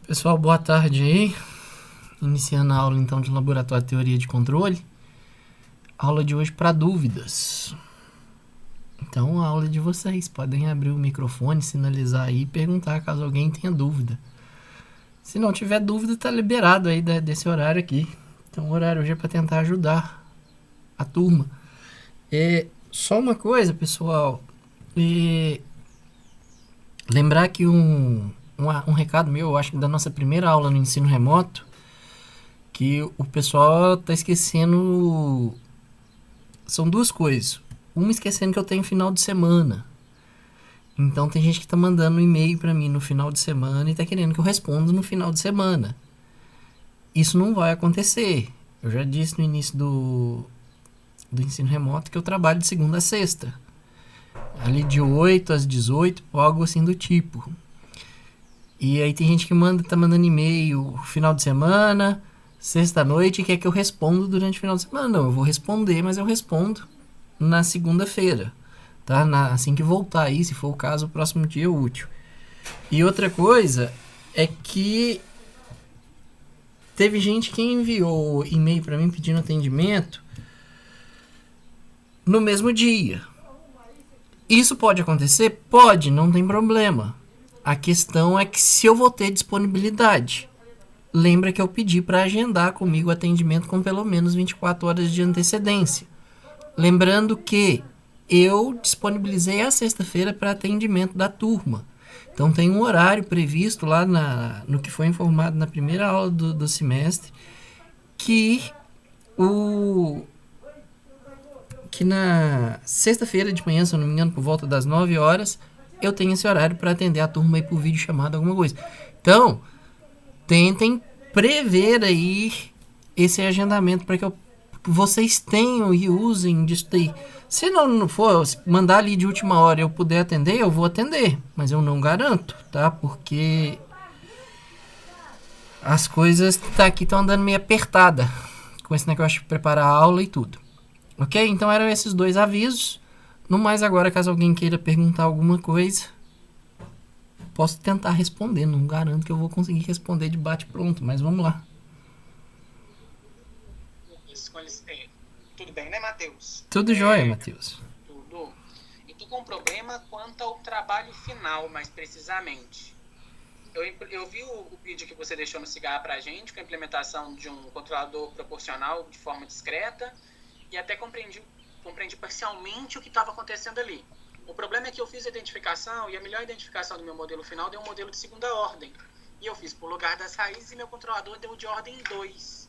Pessoal, boa tarde aí. Iniciando a aula então de Laboratório de Teoria de Controle. Aula de hoje para dúvidas. Então, a aula é de vocês. Podem abrir o microfone, sinalizar aí e perguntar caso alguém tenha dúvida. Se não tiver dúvida, tá liberado aí desse horário aqui. Então, o horário hoje é para tentar ajudar a turma. Só uma coisa, pessoal. Lembrar que um recado meu, eu acho que da nossa primeira aula no ensino remoto, que o pessoal tá esquecendo. São duas coisas. Uma, esquecendo que eu tenho final de semana. Então tem gente que tá mandando um e-mail pra mim no final de semana e tá querendo que eu responda no final de semana. Isso não vai acontecer. Eu já disse no início do ensino remoto que eu trabalho de segunda a sexta. Ali de 8 às 18, algo assim do tipo. E aí tem gente que tá mandando e-mail final de semana, sexta-noite, e quer que eu responda durante o final de semana. Não, eu vou responder, mas eu respondo na segunda-feira, tá? Assim que voltar aí, se for o caso, o próximo dia útil. E outra coisa é que teve gente que enviou e-mail para mim pedindo atendimento no mesmo dia. Isso pode acontecer? Pode, não tem problema. A questão é que se eu vou ter disponibilidade. Lembra que eu pedi para agendar comigo o atendimento com pelo menos 24 horas de antecedência. Lembrando que eu disponibilizei a sexta-feira para atendimento da turma. Então tem um horário previsto lá no que foi informado na primeira aula do semestre, que na sexta-feira de manhã, se eu não me engano, por volta das 9 horas, eu tenho esse horário para atender a turma aí por vídeo chamada, alguma coisa. Então, tentem prever aí esse agendamento para que vocês tenham e usem disso daí. Se não for, mandar ali de última hora e eu puder atender, eu vou atender. Mas eu não garanto, tá? Porque as coisas aqui estão andando meio apertada com esse negócio de preparar a aula e tudo. Ok? Então eram esses dois avisos. No mais, agora, caso alguém queira perguntar alguma coisa, posso tentar responder. Não garanto que eu vou conseguir responder de bate-pronto, mas vamos lá. Tudo bem, né, Matheus? Tudo jóia, Matheus. Tudo. Eu tô com um problema quanto ao trabalho final, mais precisamente. Eu vi o vídeo que você deixou no Cigarra pra gente, com a implementação de um controlador proporcional de forma discreta, e até compreendi parcialmente o que estava acontecendo ali. O problema é que eu fiz a identificação, e a melhor identificação do meu modelo final deu um modelo de segunda ordem. E eu fiz por lugar das raízes e meu controlador deu de ordem 2.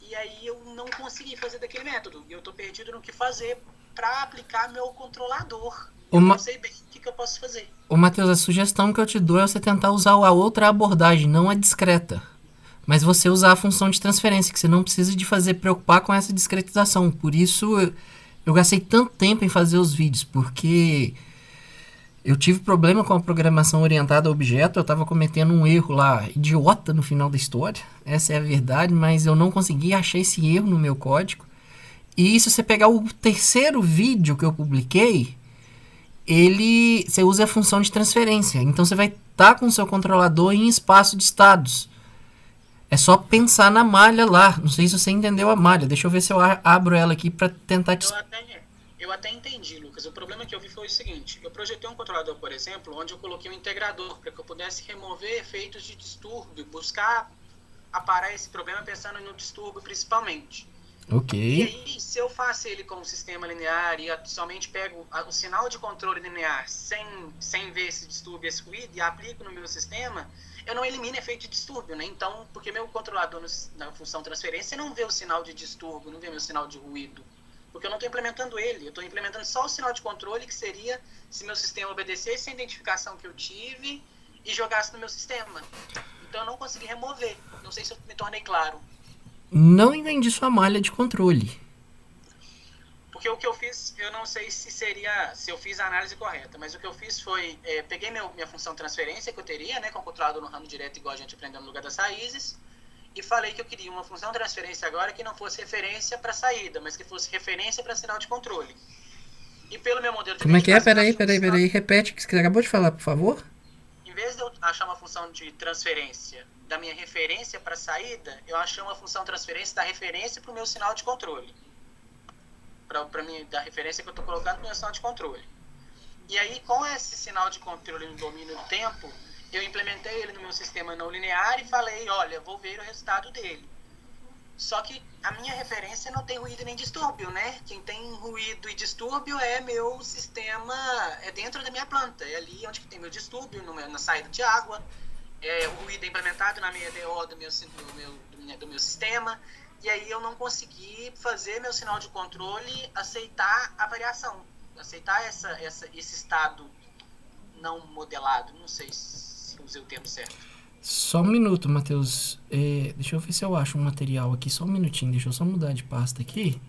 E aí eu não consegui fazer daquele método. E eu estou perdido no que fazer para aplicar meu controlador. Eu não sei bem o que eu posso fazer. Ô, Matheus, a sugestão que eu te dou é você tentar usar a outra abordagem, não a discreta. Mas você usar a função de transferência, que você não precisa de preocupar com essa discretização. Por isso eu gastei tanto tempo em fazer os vídeos, porque eu tive problema com a programação orientada a objeto, eu estava cometendo um erro lá, idiota no final da história, essa é a verdade, mas eu não consegui achar esse erro no meu código. E se você pegar o terceiro vídeo que eu publiquei, você usa a função de transferência. Então você vai estar com o seu controlador em espaço de estados. É só pensar na malha lá. Não sei se você entendeu a malha. Deixa eu ver se eu abro ela aqui para tentar te... Eu até entendi, Lucas. O problema que eu vi foi o seguinte. Eu projetei um controlador, por exemplo, onde eu coloquei um integrador para que eu pudesse remover efeitos de distúrbio, buscar aparar esse problema pensando no distúrbio principalmente. Ok. E aí, se eu faço ele com um sistema linear e somente pego o sinal de controle linear sem ver esse distúrbio, esse ruído, e aplico no meu sistema, eu não elimino efeito de distúrbio, né? Então, porque meu controlador na função transferência não vê o sinal de distúrbio, não vê meu sinal de ruído. Porque eu não estou implementando ele, eu estou implementando só o sinal de controle, que seria se meu sistema obedecesse a identificação que eu tive e jogasse no meu sistema. Então eu não consegui remover. Não sei se eu me tornei claro. Não entendi sua malha de controle. Porque o que eu fiz, eu não sei se eu fiz a análise correta, mas o que eu fiz foi, peguei minha função transferência que eu teria, né, com o controlador no ramo direto, igual a gente aprendeu no lugar das raízes, e falei que eu queria uma função transferência agora que não fosse referência para saída, mas que fosse referência para sinal de controle. E pelo meu modelo de Como é que é? Peraí. Repete o que você acabou de falar, por favor. Em em vez de eu achar uma função de transferência da minha referência para a saída, eu achei uma função de transferência da referência para o meu sinal de controle. Para mim, da referência que eu estou colocando para o meu sinal de controle. E aí, com esse sinal de controle no domínio do tempo, eu implementei ele no meu sistema não linear e falei, olha, vou ver o resultado dele. Só que a minha referência não tem ruído nem distúrbio, né? Quem tem ruído e distúrbio é meu sistema, é dentro da minha planta. É ali onde que tem meu distúrbio, na saída de água. O ruído é implementado na minha EDO do meu sistema. E aí eu não consegui fazer meu sinal de controle aceitar a variação. Aceitar esse estado não modelado. Não sei se usei o termo certo. Só um minuto, Matheus. Deixa eu ver se eu acho um material aqui. Só um minutinho. Deixa eu só mudar de pasta aqui.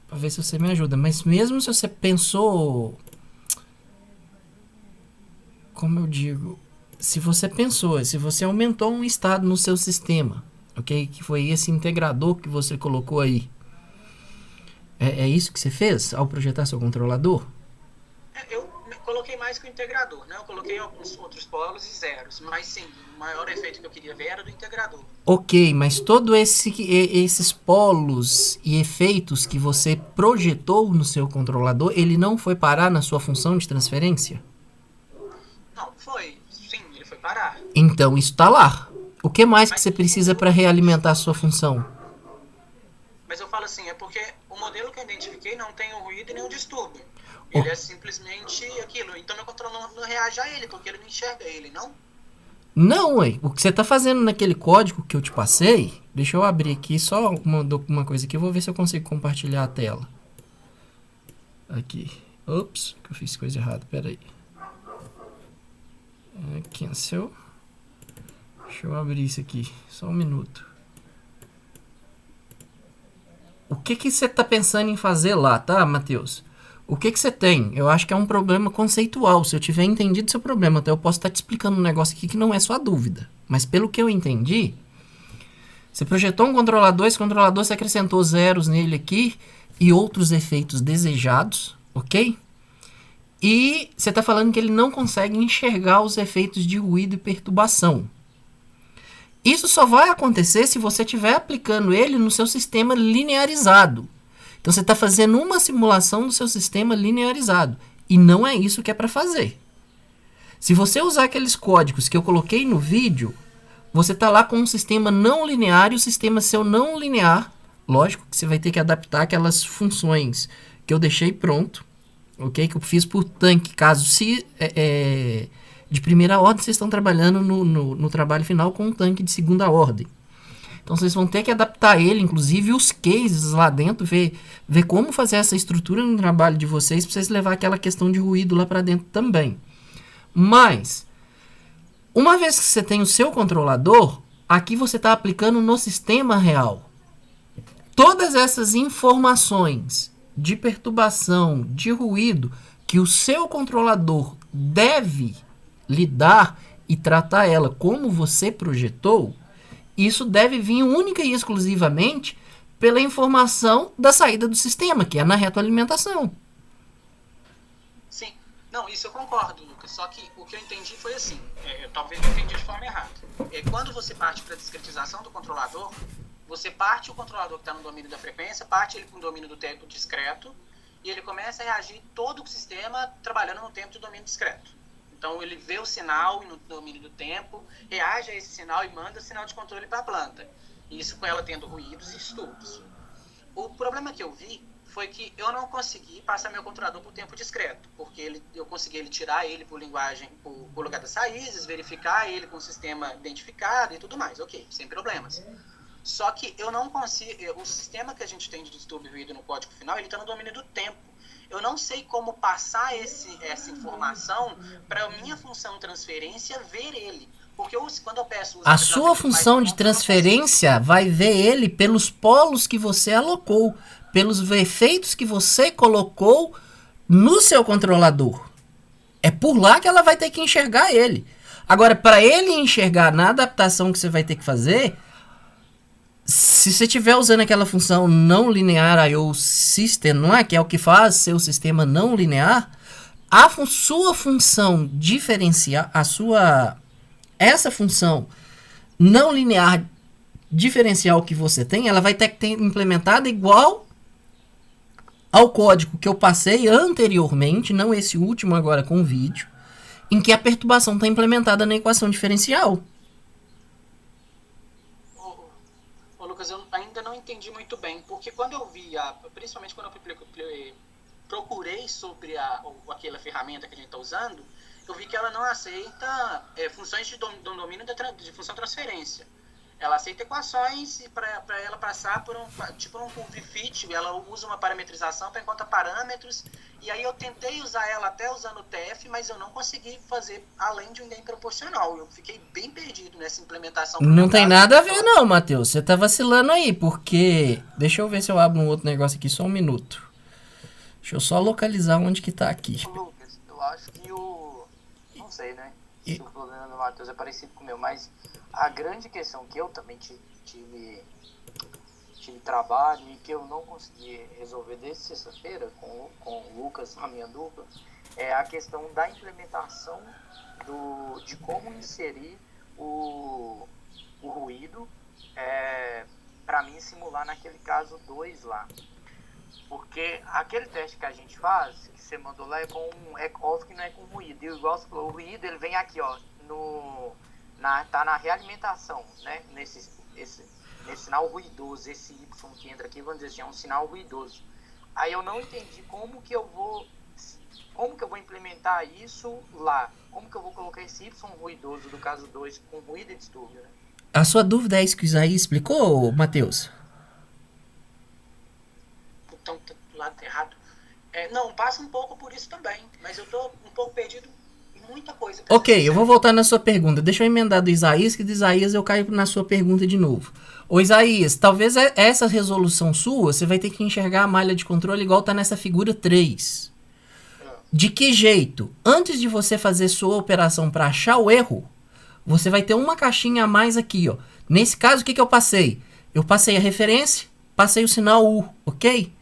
Pra ver se você me ajuda. Mas mesmo se você pensou... Como eu digo... Se você aumentou um estado no seu sistema, ok? Que foi esse integrador que você colocou aí. É isso que você fez ao projetar seu controlador? Eu coloquei mais que o integrador, né? Eu coloquei alguns outros polos e zeros, mas sim, o maior efeito que eu queria ver era do integrador. Ok, mas todos esses polos e efeitos que você projetou no seu controlador, ele não foi parar na sua função de transferência? Não, foi. Sim, ele foi parar. Então isso está lá. O que mais que você precisa para realimentar a sua função? Mas eu falo assim, é porque o modelo que eu identifiquei não tem o ruído e nem o distúrbio. Ele é simplesmente aquilo. Então meu controle não reage a ele, porque ele não enxerga ele, não? Não, ué. O que você está fazendo naquele código que eu te passei... Deixa eu abrir aqui só uma coisa aqui. Eu vou ver se eu consigo compartilhar a tela. Aqui. Ops, que eu fiz coisa errada. Pera aí. Cancel. Deixa eu abrir isso aqui. Só um minuto. O que você está pensando em fazer lá, tá, Matheus? O que você tem? Eu acho que é um problema conceitual. Se eu tiver entendido seu problema, até eu posso estar te explicando um negócio aqui que não é sua dúvida. Mas pelo que eu entendi, você projetou um controlador, esse controlador você acrescentou zeros nele aqui e outros efeitos desejados, ok? E você está falando que ele não consegue enxergar os efeitos de ruído e perturbação. Isso só vai acontecer se você estiver aplicando ele no seu sistema linearizado. Então você está fazendo uma simulação do seu sistema linearizado. E não é isso que é para fazer. Se você usar aqueles códigos que eu coloquei no vídeo, você está lá com um sistema não linear e o sistema seu não linear. Lógico que você vai ter que adaptar aquelas funções que eu deixei pronto. Ok? Que eu fiz por tanque. Caso se de primeira ordem vocês estão trabalhando no trabalho final com um tanque de segunda ordem. Então vocês vão ter que adaptar ele, inclusive os cases lá dentro, ver como fazer essa estrutura no trabalho de vocês, para vocês levar aquela questão de ruído lá para dentro também. Mas, uma vez que você tem o seu controlador, aqui você está aplicando no sistema real. Todas essas informações de perturbação, de ruído, que o seu controlador deve lidar e tratar ela como você projetou, isso deve vir única e exclusivamente pela informação da saída do sistema, que é na retroalimentação. Sim. Não, isso eu concordo, Lucas. Só que o que eu entendi foi assim. Talvez eu entendi de forma errada. Quando você parte para a discretização do controlador, você parte o controlador que está no domínio da frequência, parte ele para o domínio do tempo discreto, e ele começa a reagir todo o sistema trabalhando no tempo do domínio discreto. Então, ele vê o sinal no domínio do tempo, reage a esse sinal e manda sinal de controle para a planta. Isso com ela tendo ruídos e distúrbios. O problema que eu vi foi que eu não consegui passar meu controlador para o tempo discreto, porque eu consegui tirar ele por linguagem, por lugar das raízes, verificar ele com o sistema identificado e tudo mais. Ok, sem problemas. Só que eu não consigo... O sistema que a gente tem de distúrbio e ruído no código final, ele está no domínio do tempo. Eu não sei como passar essa informação para a minha função transferência ver ele. Porque quando eu peço... A sua função de transferência vai ver ele pelos polos que você alocou, pelos efeitos que você colocou no seu controlador. É por lá que ela vai ter que enxergar ele. Agora, para ele enxergar na adaptação que você vai ter que fazer... Se você estiver usando aquela função não linear I/O system lá, que é o que faz seu sistema não linear, sua função diferencial, essa função não linear diferencial que você tem, ela vai ter que ter implementada igual ao código que eu passei anteriormente, não esse último agora com o vídeo, em que a perturbação está implementada na equação diferencial. Ô, Lucas, eu ainda não entendi muito bem, porque quando eu vi, principalmente quando eu procurei sobre aquela ferramenta que a gente está usando, eu vi que ela não aceita funções de domínio de função transferência. Ela aceita equações e para ela passar por um curve fit, ela usa uma parametrização para encontrar parâmetros. E aí eu tentei usar ela até usando o TF, mas eu não consegui fazer além de um gain proporcional. Eu fiquei bem perdido nessa implementação. Não tem nada a ver não, Matheus. Você tá vacilando aí, porque... Deixa eu ver se eu abro um outro negócio aqui, só um minuto. Deixa eu só localizar onde que tá aqui. Lucas, eu acho que não sei, né? Se o problema do Matheus é parecido com o meu, mas a grande questão que eu também tive trabalho e que eu não consegui resolver desde sexta-feira com o Lucas, a minha dupla, é a questão da implementação de como inserir o ruído para mim simular naquele caso 2 lá. Porque aquele teste que a gente faz, que você mandou lá, é óbvio que não é com ruído. E igual você falou, o ruído ele vem aqui, ó, tá na realimentação, né? Nesse sinal ruidoso, esse Y que entra aqui, vamos dizer assim, é um sinal ruidoso. Aí eu não entendi como que eu vou implementar isso lá. Como que eu vou colocar esse Y ruidoso do caso 2 com ruído e distúrbio, né? A sua dúvida é isso que o Isaías explicou, Matheus? Então, tá do lado errado. Não, passa um pouco por isso também, mas eu tô um pouco perdido em muita coisa. Ok, eu vou voltar na sua pergunta. Deixa eu emendar do Isaías, que do Isaías eu caio na sua pergunta de novo. Ô Isaías, talvez essa resolução sua, você vai ter que enxergar a malha de controle igual tá nessa figura 3. De que jeito? Antes de você fazer sua operação para achar o erro, você vai ter uma caixinha a mais aqui, ó. Nesse caso, o que eu passei? Eu passei a referência, passei o sinal U, ok?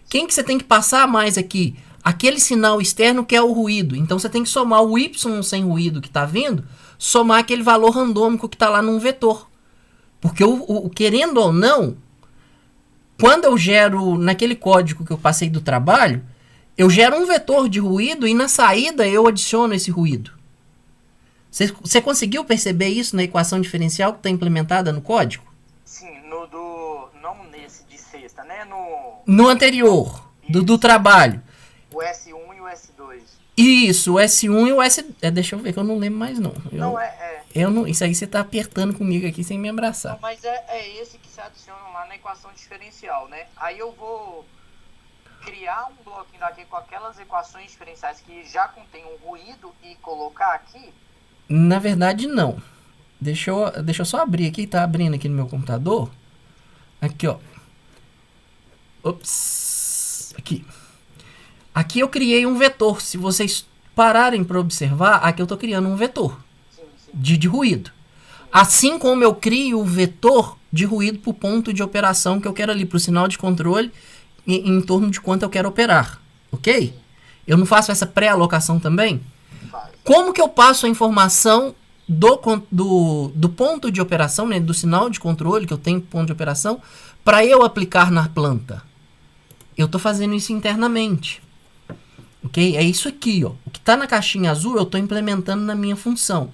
Quem que você tem que passar a mais aqui? Aquele sinal externo que é o ruído. Então você tem que somar o Y sem ruído que está vindo, somar aquele valor randômico que está lá num vetor. Porque querendo ou não, quando eu gero naquele código que eu passei do trabalho, eu gero um vetor de ruído e na saída eu adiciono esse ruído. Você conseguiu perceber isso na equação diferencial que está implementada no código? Sim, não nesse de sexta, né? No anterior, do trabalho. O S1 e o S2. Isso, o S1 e o S... deixa eu ver que eu não lembro mais não. Eu não, isso aí você tá apertando comigo aqui sem me abraçar. Não, mas é esse que se adiciona lá na equação diferencial, né? Aí eu vou criar um bloquinho daqui com aquelas equações diferenciais que já contém um ruído e colocar aqui. Na verdade, não. Deixa eu só abrir aqui, tá abrindo aqui no meu computador. Aqui, ó. Ops. Aqui eu criei um vetor. Se vocês pararem para observar, aqui eu tô criando um vetor de ruído. Assim como eu crio o vetor de ruído para o ponto de operação que eu quero ali, para o sinal de controle, em torno de quanto eu quero operar. Ok? Eu não faço essa pré-alocação também? Como que eu passo a informação do ponto de operação, né, do sinal de controle que eu tenho ponto de operação, para eu aplicar na planta? Eu estou fazendo isso internamente. Ok? É isso aqui, ó. O que está na caixinha azul eu estou implementando na minha função.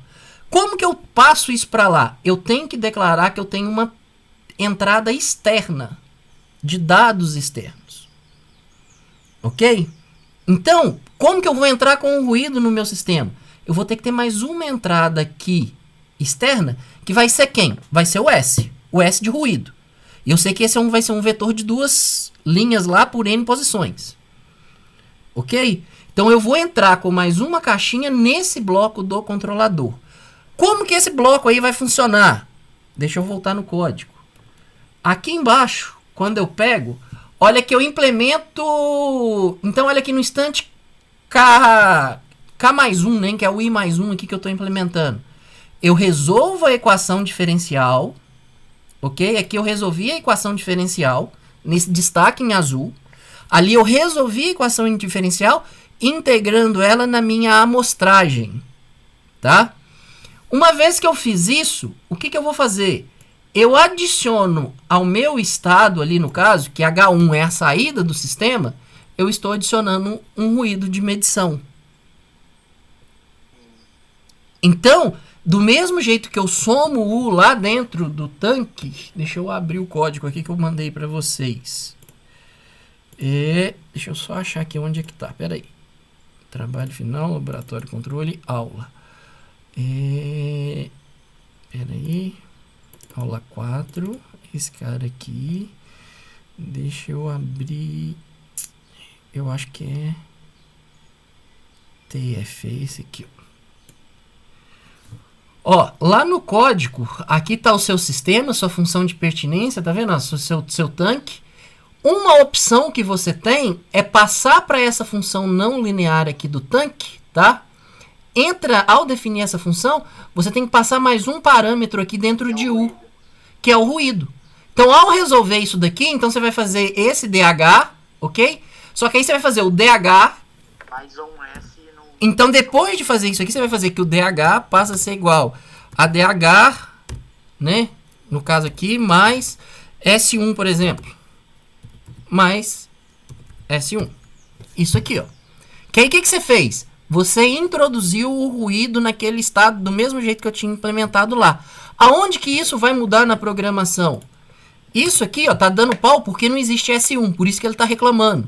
Como que eu passo isso para lá? Eu tenho que declarar que eu tenho uma entrada externa de dados externos. Ok? Então, como que eu vou entrar com o ruído no meu sistema? Eu vou ter que ter mais uma entrada aqui externa, que vai ser quem? Vai ser o S de ruído. E eu sei que esse vai ser um vetor de 2 linhas lá por N posições. Ok? Então eu vou entrar com mais uma caixinha nesse bloco do controlador. Como que esse bloco aí vai funcionar? Deixa eu voltar no código. Aqui embaixo, quando eu pego, olha que eu implemento... Então olha aqui no instante K mais 1, né, que é o I mais 1 aqui que eu estou implementando. Eu resolvo a equação diferencial. Ok? Aqui eu resolvi a equação diferencial, nesse destaque em azul. Ali eu resolvi a equação diferencial integrando ela na minha amostragem, tá? Uma vez que eu fiz isso, o que eu vou fazer? Eu adiciono ao meu estado ali, no caso, que H1 é a saída do sistema, eu estou adicionando um ruído de medição. Então, do mesmo jeito que eu somo o U lá dentro do tanque, deixa eu abrir o código aqui que eu mandei para vocês. Deixa eu só achar aqui onde é que tá, peraí. Trabalho final, laboratório, controle, aula. Peraí. Aula 4. Esse cara aqui. Deixa eu abrir. Eu acho que é TF, é esse aqui. Ó, lá no código, aqui tá o seu sistema, sua função de pertinência, tá vendo? Seu tanque. Uma opção que você tem é passar para essa função não linear aqui do tanque, tá? Ao definir essa função, você tem que passar mais um parâmetro aqui dentro de U, que é o ruído. Então, ao resolver isso daqui, então você vai fazer esse DH, ok? Só que aí você vai fazer o DH. Mais um S no... Então, depois de fazer isso aqui, você vai fazer que o DH passa a ser igual a DH, né? No caso aqui, mais S1, por exemplo. Mais S1. Isso aqui, ó. Que aí, o que você fez? Você introduziu o ruído naquele estado do mesmo jeito que eu tinha implementado lá. Aonde que isso vai mudar na programação? Isso aqui, ó, tá dando pau porque não existe S1, por isso que ele tá reclamando.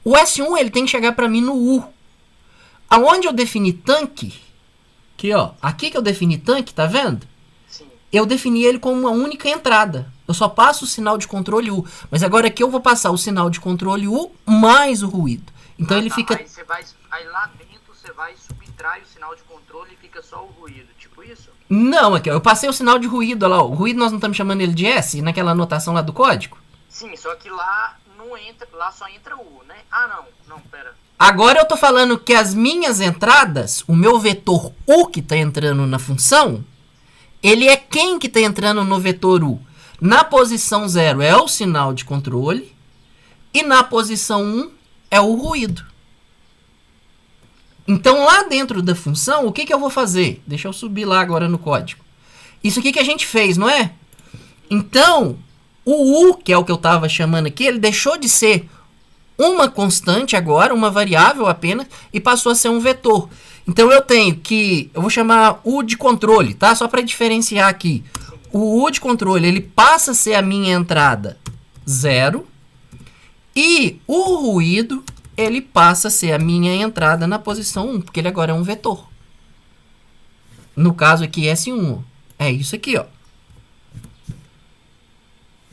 O S1, ele tem que chegar para mim no U. Aonde eu defini tanque, aqui, ó, aqui que eu defini tanque, tá vendo? Sim. Eu defini ele como uma única entrada. Eu só passo o sinal de controle U. Mas agora aqui eu vou passar o sinal de controle U mais o ruído. Então ele fica... Aí lá dentro você vai subtrai o sinal de controle e fica só o ruído. Tipo isso? Não, aqui, ó, eu passei o sinal de ruído, olha lá. O ruído nós não estamos chamando ele de S naquela anotação lá do código? Sim, só que lá não entra, lá só entra U, né? Ah, não, pera. Agora eu tô falando que as minhas entradas, o meu vetor U que tá entrando na função, ele é quem que tá entrando no vetor U? Na posição 0 é o sinal de controle e na posição 1 é o ruído. Então, lá dentro da função, o que eu vou fazer? Deixa eu subir lá agora no código. Isso aqui que a gente fez, não é? Então, o U, que é o que eu estava chamando aqui, ele deixou de ser uma constante agora, uma variável apenas, e passou a ser um vetor. Então, eu vou chamar U de controle, tá? Só para diferenciar aqui. O U de controle, ele passa a ser a minha entrada 0. E o ruído, ele passa a ser a minha entrada na posição 1, porque ele agora é um vetor. No caso aqui, S1. É isso aqui, ó.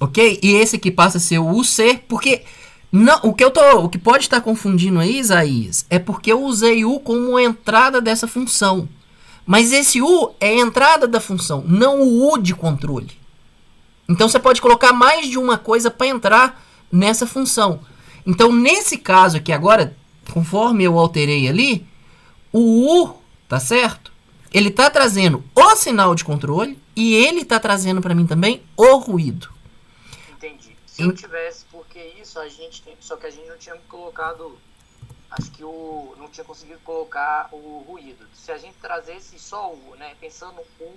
Ok? E esse aqui passa a ser o UC, porque... Não, o que pode estar confundindo aí, Isaías, é porque eu usei U como entrada dessa função. Mas esse U é a entrada da função, não o U de controle. Então, você pode colocar mais de uma coisa para entrar nessa função. Então, nesse caso aqui agora, conforme eu alterei ali, o U, tá certo? Ele está trazendo o sinal de controle e ele está trazendo para mim também o ruído. Entendi. Se eu tivesse, porque isso a gente tem, só que a gente não tinha colocado, acho que não tinha conseguido colocar o ruído. Se a gente trazesse só o, né, pensando U,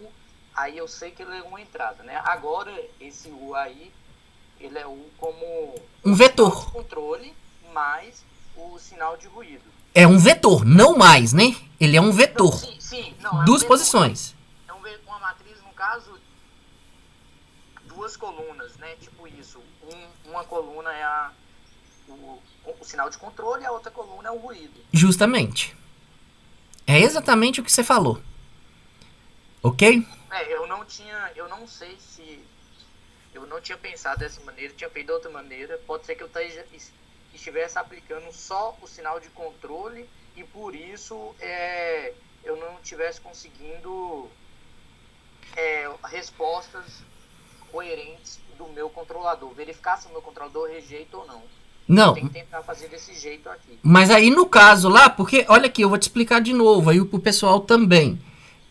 aí eu sei que ele é uma entrada, né? Agora esse U aí, ele é U como um vetor de controle mais o sinal de ruído. É um vetor, não mais, né? Ele é um vetor. Não, sim, não, é duas um posições. É uma matriz, no caso, duas colunas, né? Tipo isso. Uma coluna é o sinal de controle e a outra coluna é o ruído. Justamente. É exatamente o que você falou. Ok? Eu não sei se... Eu não tinha pensado dessa maneira, tinha feito de outra maneira. Pode ser que eu estivesse aplicando só o sinal de controle e por isso eu não estivesse conseguindo respostas coerentes do meu controlador. Verificar se o meu controlador rejeita ou não. Não. Tem que tentar fazer desse jeito aqui. Mas aí no caso lá, porque olha aqui, eu vou te explicar de novo aí pro pessoal também.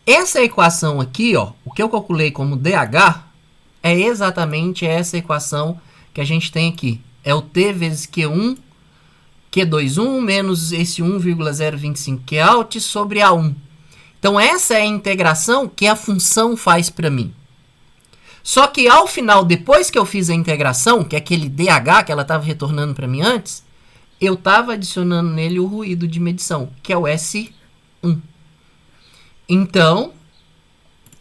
Essa equação aqui, ó, o que eu calculei como DH é exatamente essa equação que a gente tem aqui. É o T vezes Q1 Q21 menos esse 1,025 Qout sobre A1. Então essa é a integração que a função faz para mim. Só que ao final, depois que eu fiz a integração, que é aquele DH que ela estava retornando para mim antes, eu estava adicionando nele o ruído de medição, que é o S1. Então,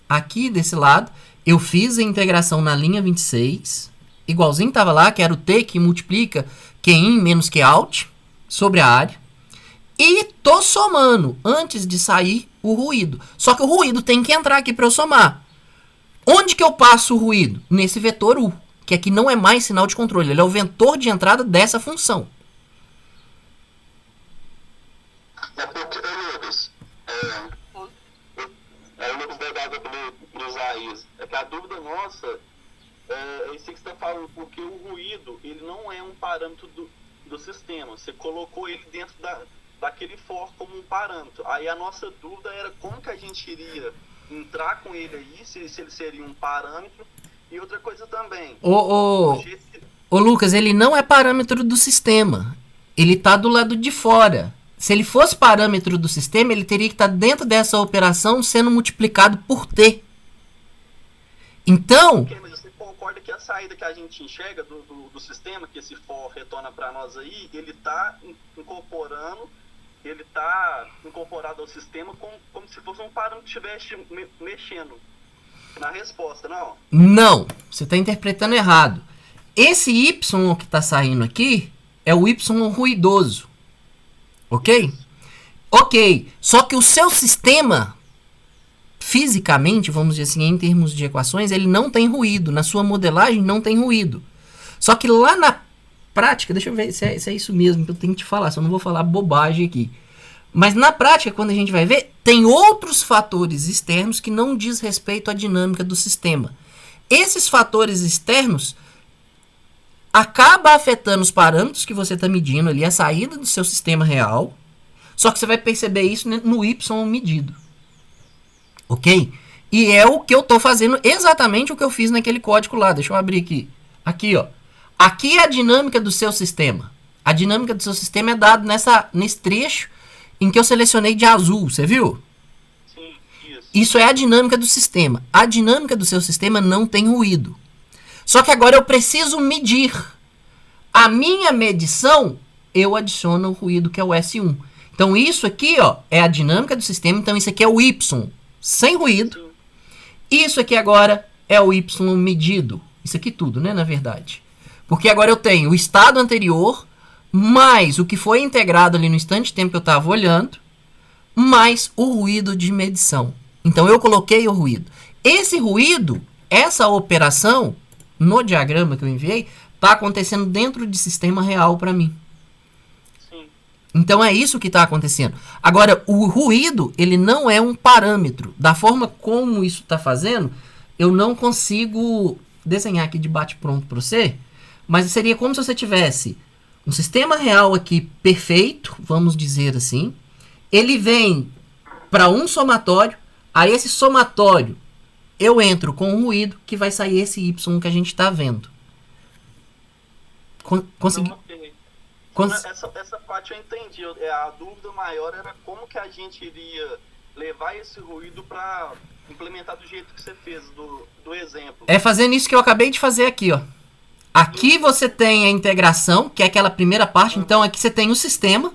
aqui desse lado, eu fiz a integração na linha 26, igualzinho estava lá, que era o T que multiplica Qin menos Qout sobre a área. E tô somando antes de sair o ruído. Só que o ruído tem que entrar aqui para eu somar. Onde que eu passo o ruído? Nesse vetor U, que aqui não é mais sinal de controle, ele é o vetor de entrada dessa função. É porque, Lucas, o Lucas Delgado pelo Isaías, é que a dúvida nossa é isso que você está falando, porque o ruído, ele não é um parâmetro do sistema. Você colocou ele dentro daquele for como um parâmetro. Aí a nossa dúvida era como que a gente iria entrar com ele aí, se ele seria um parâmetro. E outra coisa também. Ô Lucas, ele não é parâmetro do sistema. Ele está do lado de fora. Se ele fosse parâmetro do sistema, ele teria que estar dentro dessa operação sendo multiplicado por T. Então... Okay, mas você concorda que a saída que a gente enxerga do sistema, que esse for retorna para nós aí, ele está incorporado ao sistema como se fosse um parâmetro que estivesse mexendo na resposta, não? Não, você está interpretando errado. Esse Y que está saindo aqui é o Y ruidoso. Ok? Ok, só que o seu sistema, fisicamente, vamos dizer assim, em termos de equações, ele não tem ruído. Na sua modelagem não tem ruído. Só que lá na prática, deixa eu ver se é isso mesmo que eu tenho que te falar, só não vou falar bobagem aqui. Mas na prática, quando a gente vai ver, tem outros fatores externos que não diz respeito à dinâmica do sistema. Esses fatores externos acabam afetando os parâmetros que você está medindo ali, a saída do seu sistema real, só que você vai perceber isso no Y medido. Ok? E é o que eu estou fazendo, exatamente o que eu fiz naquele código lá. Deixa eu abrir aqui. Aqui, ó. Aqui é a dinâmica do seu sistema. A dinâmica do seu sistema é dada nesse trecho em que eu selecionei de azul, você viu? Sim, isso. Isso é a dinâmica do sistema. A dinâmica do seu sistema não tem ruído. Só que agora eu preciso medir. A minha medição, eu adiciono o ruído, que é o S1. Então isso aqui, ó, é a dinâmica do sistema. Então isso aqui é o Y sem ruído. Sim. Isso aqui agora é o Y medido. Isso aqui tudo, né, na verdade. Porque agora eu tenho o estado anterior, mais o que foi integrado ali no instante de tempo que eu estava olhando, mais o ruído de medição. Então eu coloquei o ruído. Esse ruído, essa operação, no diagrama que eu enviei, está acontecendo dentro de sistema real para mim. Sim. Então é isso que está acontecendo. Agora, o ruído, ele não é um parâmetro. Da forma como isso está fazendo, eu não consigo desenhar aqui de bate-pronto para você, mas seria como se você tivesse um sistema real aqui perfeito, vamos dizer assim. Ele vem para um somatório, a esse somatório eu entro com um ruído que vai sair esse Y que a gente está vendo. Consegui? Essa parte eu entendi. A dúvida maior era como que a gente iria levar esse ruído para implementar do jeito que você fez, do exemplo. É fazendo isso que eu acabei de fazer aqui, ó. Aqui você tem a integração, que é aquela primeira parte. Então aqui você tem o sistema,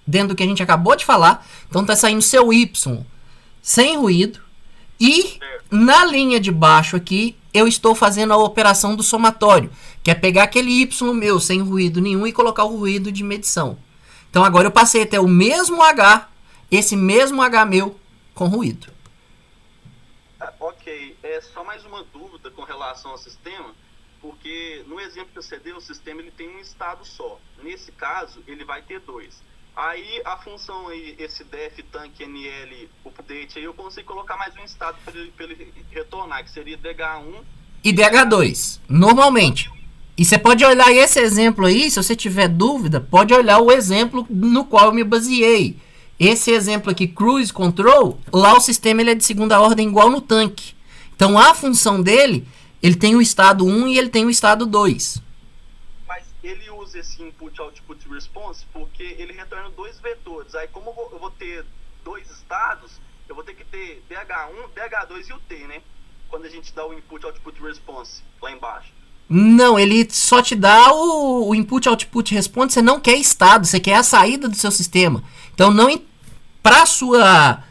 dentro do que a gente acabou de falar. Então tá saindo seu Y sem ruído. E na linha de baixo aqui, eu estou fazendo a operação do somatório, que é pegar aquele Y meu sem ruído nenhum e colocar o ruído de medição. Então agora eu passei a ter o mesmo H, esse mesmo H meu com ruído. Ok, é só mais uma dúvida com relação ao sistema, porque no exemplo que você deu, o sistema ele tem um estado só. Nesse caso, ele vai ter dois. Aí a função aí, esse def tank nl update, aí eu consigo colocar mais um estado para ele retornar, que seria DH1 e DH2, normalmente. E você pode olhar esse exemplo aí, se você tiver dúvida, pode olhar o exemplo no qual eu me baseei. Esse exemplo aqui, Cruise Control, lá o sistema ele é de segunda ordem igual no tanque. Então a função dele, ele tem o estado 1 e ele tem o estado 2. ele usa esse input-output response porque ele retorna 2 vetores. Aí como eu vou ter 2 estados, eu vou ter que ter BH1, BH2 e o T, né? Quando a gente dá o input-output response lá embaixo. Não, ele só te dá o input-output response. Você não quer estado, você quer a saída do seu sistema. Então, pra sua...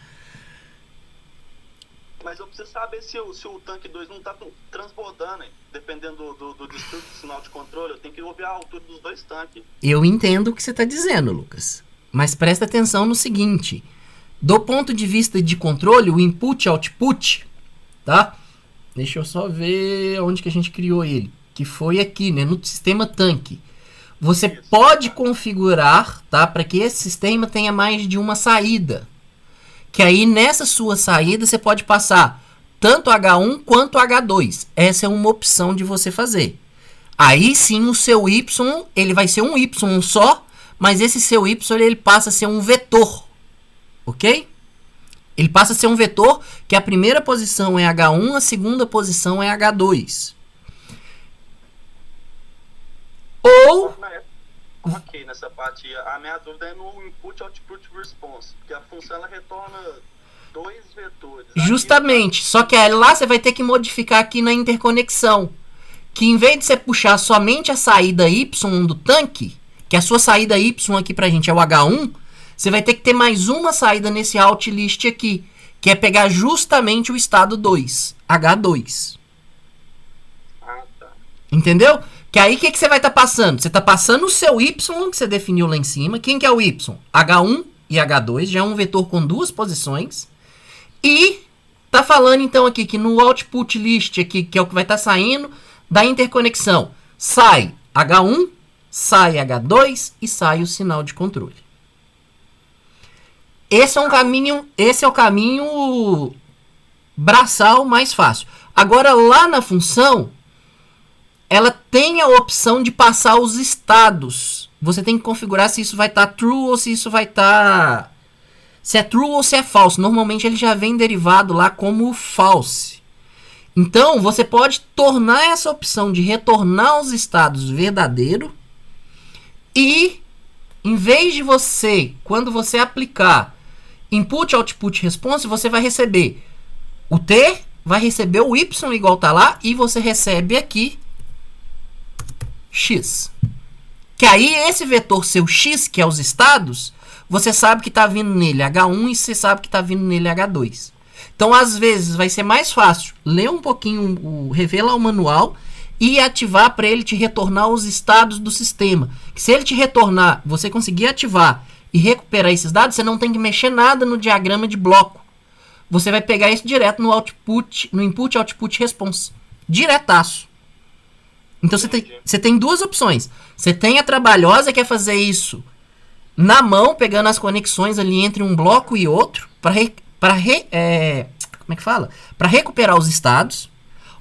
Mas eu preciso saber se o tanque 2 não está transbordando, hein? Dependendo do distúrbio do sinal de controle. Eu tenho que ouvir a altura dos 2 tanques. Eu entendo o que você está dizendo, Lucas. Mas presta atenção no seguinte. Do ponto de vista de controle, o input-output, tá? Deixa eu só ver onde que a gente criou ele. Que foi aqui, né? No sistema tanque. Você pode configurar, tá? Para que esse sistema tenha mais de uma saída. Que aí nessa sua saída você pode passar tanto H1 quanto H2. Essa é uma opção de você fazer. Aí sim o seu Y, ele vai ser um Y só, mas esse seu Y ele passa a ser um vetor. Ok? Ele passa a ser um vetor que a primeira posição é H1, a segunda posição é H2. Ou... Ok, nessa parte, a minha dúvida é no input-output response, porque a função ela retorna 2 vetores. Justamente, só que aí lá você vai ter que modificar aqui na interconexão, que em vez de você puxar somente a saída Y do tanque, que a sua saída Y aqui pra gente é o H1, você vai ter que ter mais uma saída nesse outlist aqui, que é pegar justamente o estado 2, H2. Ah, tá. Entendeu? Que aí o que você vai estar passando? Você está passando o seu Y que você definiu lá em cima. Quem que é o Y? H1 e H2, já é um vetor com 2 posições. E tá falando então aqui que no output list aqui, que é o que vai estar saindo da interconexão, sai H1, sai H2 e sai o sinal de controle. Esse é o caminho braçal mais fácil. Agora lá na função, ela tem a opção de passar os estados. Você tem que configurar se isso vai estar true ou se isso vai estar... se é true ou se é false. Normalmente ele já vem derivado lá como false. Então você pode tornar essa opção de retornar os estados verdadeiro. E em vez de você, quando você aplicar input, output, response, você vai receber o T, vai receber o Y igual tá lá, e você recebe aqui X. Que aí esse vetor seu X, que é os estados, você sabe que está vindo nele H1 e você sabe que está vindo nele H2. Então, às vezes, vai ser mais fácil ler um pouquinho, rever lá o manual e ativar para ele te retornar os estados do sistema. Que se ele te retornar, você conseguir ativar e recuperar esses dados, você não tem que mexer nada no diagrama de bloco. Você vai pegar isso direto no output, no input, output, response. Diretaço. Então você tem 2 opções. Você tem a trabalhosa, que é fazer isso na mão, pegando as conexões ali entre um bloco e outro, para recuperar os estados.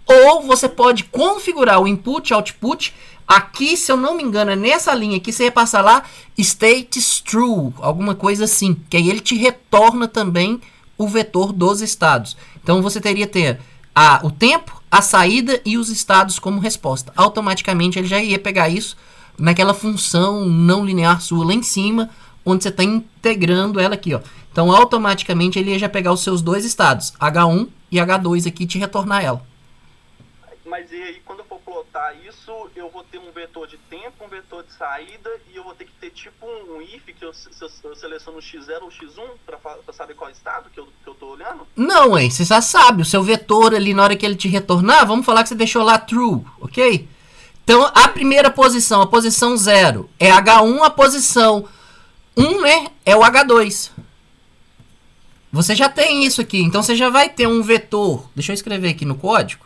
Ou você pode configurar o input, output. Aqui, se eu não me engano, é nessa linha aqui, você vai passar lá states true, alguma coisa assim, que aí ele te retorna também o vetor dos estados. Então você teria que ter o tempo, a saída e os estados como resposta. Automaticamente ele já ia pegar isso naquela função não linear sua lá em cima, onde você está integrando ela aqui, ó. Então automaticamente ele ia já pegar os seus 2 estados, H1 e H2 aqui, e te retornar ela. Mas e aí, quando eu for plotar isso, eu vou ter um vetor de tempo, um vetor de saída, e eu vou ter que ter tipo um if, que eu seleciono o x0 ou x1 para saber qual estado que eu tô olhando? Não, hein? Você já sabe, o seu vetor ali, na hora que ele te retornar, vamos falar que você deixou lá true, ok? Então, a primeira posição, a posição 0, é H1, a posição 1, né, é o H2. Você já tem isso aqui, então você já vai ter um vetor. Deixa eu escrever aqui no código,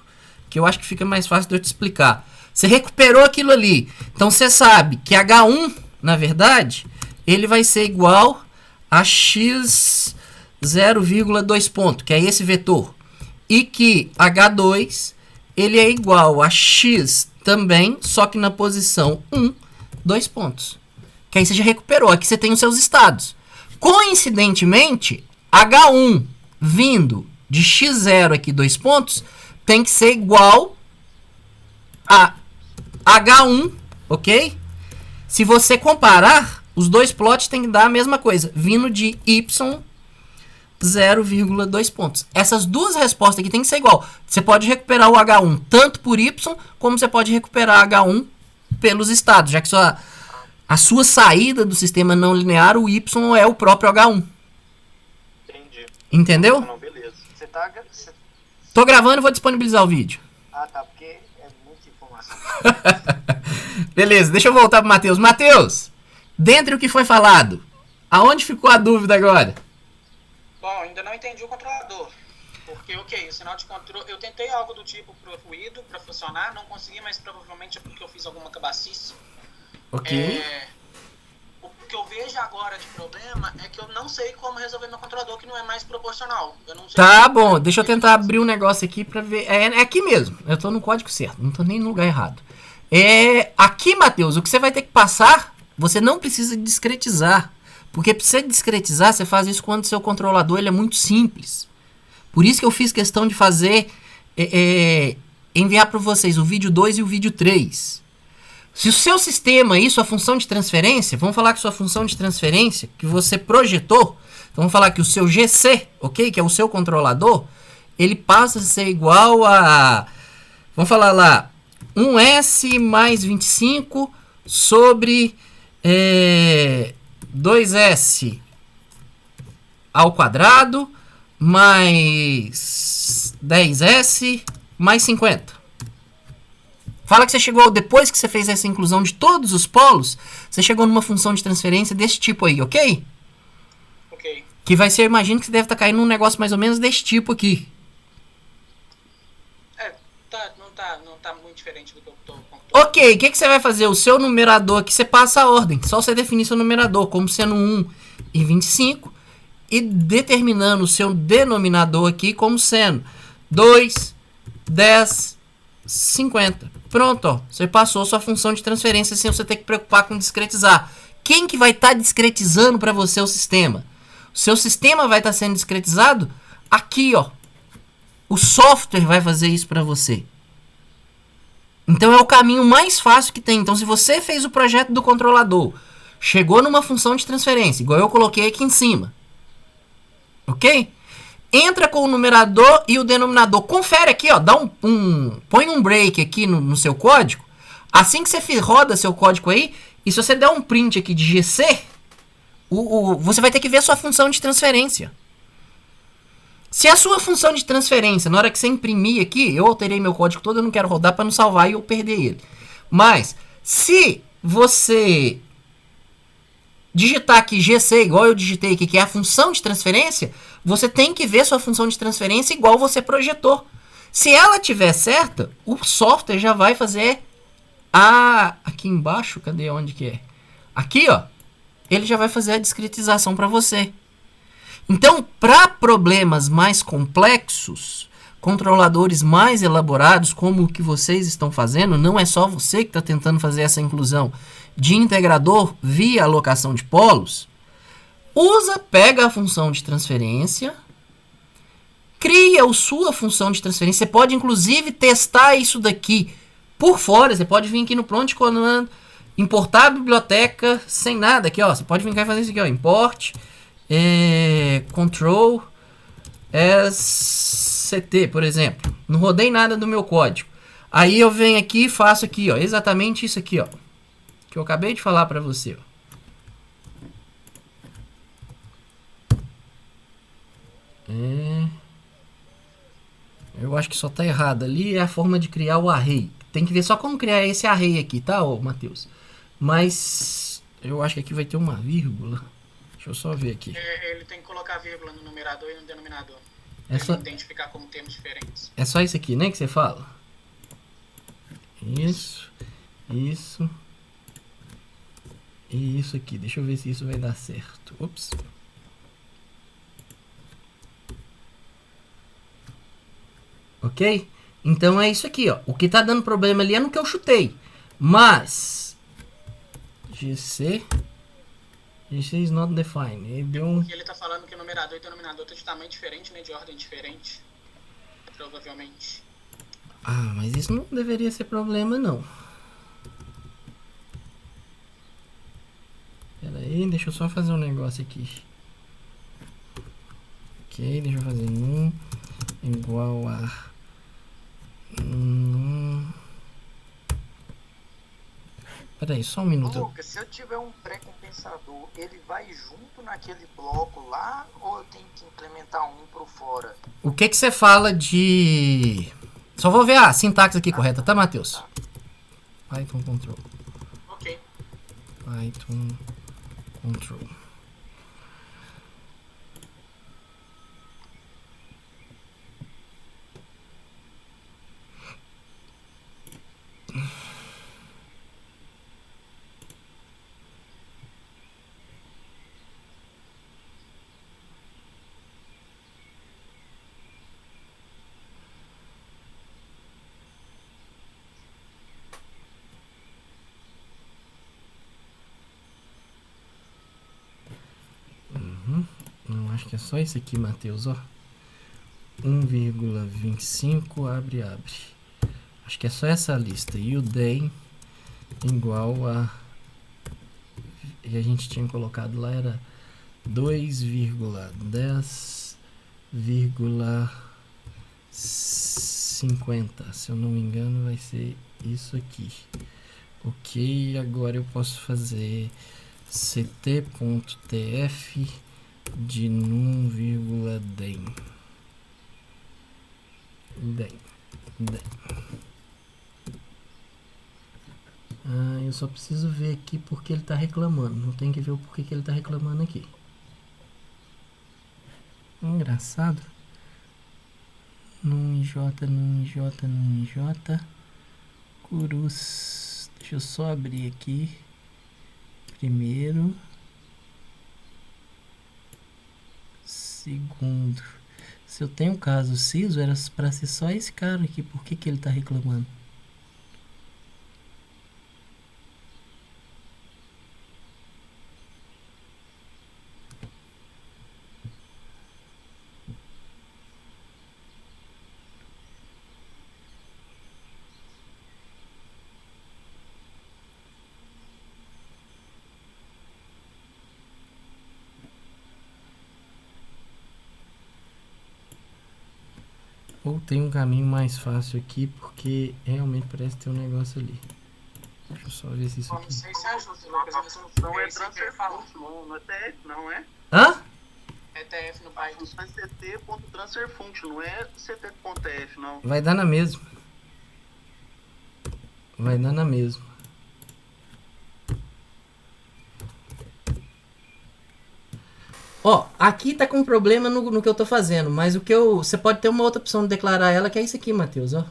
que eu acho que fica mais fácil de eu te explicar. Você recuperou aquilo ali. Então você sabe que H1, na verdade, ele vai ser igual a x 0,2 ponto, que é esse vetor. E que H2, ele é igual a x também, só que na posição 1, 2 pontos. Que aí você já recuperou. Aqui você tem os seus estados. Coincidentemente, H1 vindo de x0 aqui, 2 pontos, tem que ser igual a H1, ok? Se você comparar, os dois plots tem que dar a mesma coisa, vindo de y 0,2 pontos. Essas duas respostas aqui tem que ser igual. Você pode recuperar o H1 tanto por y, como você pode recuperar H1 pelos estados, já que a sua saída do sistema não linear, o y é o próprio H1. Entendi. Entendeu? Não, beleza. Tô gravando e vou disponibilizar o vídeo. Ah, tá, porque é muita informação. Beleza, deixa eu voltar pro Matheus. Matheus, dentre o que foi falado, aonde ficou a dúvida agora? Bom, ainda não entendi o controlador. Porque, ok, o sinal de controle... Eu tentei algo do tipo pro ruído, para funcionar, não consegui, mas provavelmente é porque eu fiz alguma cabacice. Ok. O que eu vejo agora de problema é que eu não sei como resolver meu controlador, que não é mais proporcional. Eu não sei Tá bom, deixa eu tentar abrir um negócio aqui pra ver. É aqui mesmo, eu tô no código certo, não tô nem no lugar errado. Aqui, Matheus, o que você vai ter que passar, você não precisa discretizar. Porque pra você discretizar, você faz isso quando o seu controlador ele é muito simples. Por isso que eu fiz questão de fazer, enviar para vocês o vídeo 2 e o vídeo 3. Se o seu sistema aí, sua função de transferência, vamos falar que sua função de transferência, que você projetou, então vamos falar que o seu GC, ok, que é o seu controlador, ele passa a ser igual a, vamos falar lá, 1S mais 25 sobre 2S ao quadrado mais 10S mais 50. Fala que você chegou, depois que você fez essa inclusão de todos os polos, você chegou numa função de transferência desse tipo aí, ok? Ok. Que vai ser, eu imagino que você deve estar caindo num negócio mais ou menos desse tipo aqui. Não tá muito diferente do que eu tô contando. Ok, o que você vai fazer? O seu numerador aqui, você passa a ordem. Só você definir seu numerador como sendo 1 e 25 e determinando o seu denominador aqui como sendo 2, 10, 50. Pronto, ó. Você passou sua função de transferência sem você ter que preocupar com discretizar. Quem que vai estar discretizando para você o sistema? O seu sistema vai estar sendo discretizado aqui, ó. O software vai fazer isso para você. Então é o caminho mais fácil que tem. Então se você fez o projeto do controlador, chegou numa função de transferência, igual eu coloquei aqui em cima, ok? Entra com o numerador e o denominador. Confere aqui, ó, põe um break aqui no seu código. Assim que você roda seu código aí, e se você der um print aqui de GC, você vai ter que ver a sua função de transferência. Se a sua função de transferência, na hora que você imprimir aqui, eu alterei meu código todo, eu não quero rodar para não salvar e eu perder ele. Mas, se você digitar aqui GC, igual eu digitei aqui, que é a função de transferência, você tem que ver sua função de transferência igual você projetou. Se ela tiver certa, o software já vai fazer aqui embaixo, cadê onde que é? Aqui, ó, ele já vai fazer a discretização para você. Então, para problemas mais complexos, controladores mais elaborados, como o que vocês estão fazendo, não é só você que está tentando fazer essa inclusão de integrador via alocação de polos, pega a função de transferência, cria a sua função de transferência. Você pode, inclusive, testar isso daqui por fora. Você pode vir aqui no prompt comando, importar a biblioteca sem nada aqui, ó. Você pode vir cá e fazer isso aqui, ó, import control sct, por exemplo. Não rodei nada do meu código. Aí eu venho aqui e faço aqui, ó, exatamente isso aqui, ó, que eu acabei de falar para você, ó. Eu acho que só tá errado. Ali é a forma de criar o array. Tem que ver só como criar esse array aqui, tá, ô Matheus? Mas eu acho que aqui vai ter uma vírgula. Deixa eu só ver aqui. Ele tem que colocar vírgula no numerador e no denominador. Só identificar como termos diferentes. É só isso aqui, né, que você fala? Isso. Isso. E isso aqui. Deixa eu ver se isso vai dar certo. Ups. Ok? Então é isso aqui, ó. O que tá dando problema ali é no que eu chutei. Mas GC is not defined. Ele deu Porque ele tá falando que o numerador e o denominador tá de tamanho diferente, né? De ordem diferente. Provavelmente. mas isso não deveria ser problema, não. Ok, deixa eu só fazer um negócio aqui. Ok, deixa eu fazer num igual a Peraí, só um minuto. Lucas, se eu tiver um pré-compensador, ele vai junto naquele bloco lá ou eu tenho que implementar um por fora? O que você fala de... Só vou ver a sintaxe aqui correta, tá, Matheus? Tá. Python control. Ok. Python control. Não, acho que é só esse aqui, Matheus, ó. 1,25 abre. Acho que é só essa lista. E o DEM igual a... E a gente tinha colocado lá, era 2,10,50. Se eu não me engano, vai ser isso aqui. Ok, agora eu posso fazer ct.tf de num,10. Eu só preciso ver aqui porque ele está reclamando. Não tem que ver o porquê que ele está reclamando aqui. Engraçado. Num IJ. Curus. Deixa eu só abrir aqui. Primeiro. Segundo. Se eu tenho um caso CISO, era para ser só esse cara aqui. Por que ele está reclamando? Ou tem um caminho mais fácil aqui, porque realmente parece ter um negócio ali. Deixa eu só ver se isso Bom, aqui... não sei se ajuda, Lucas, mas Não é isso que eu ia falar. transfer function, não é TF, não é? Hã? É TF no Python. Função é ct.transfer function, não é ct.tf, não. Vai dar na mesma. Vai dar na mesma. Ó, aqui tá com um problema no que eu tô fazendo, mas o que eu... Você pode ter uma outra opção de declarar ela, que é isso aqui, Matheus, ó.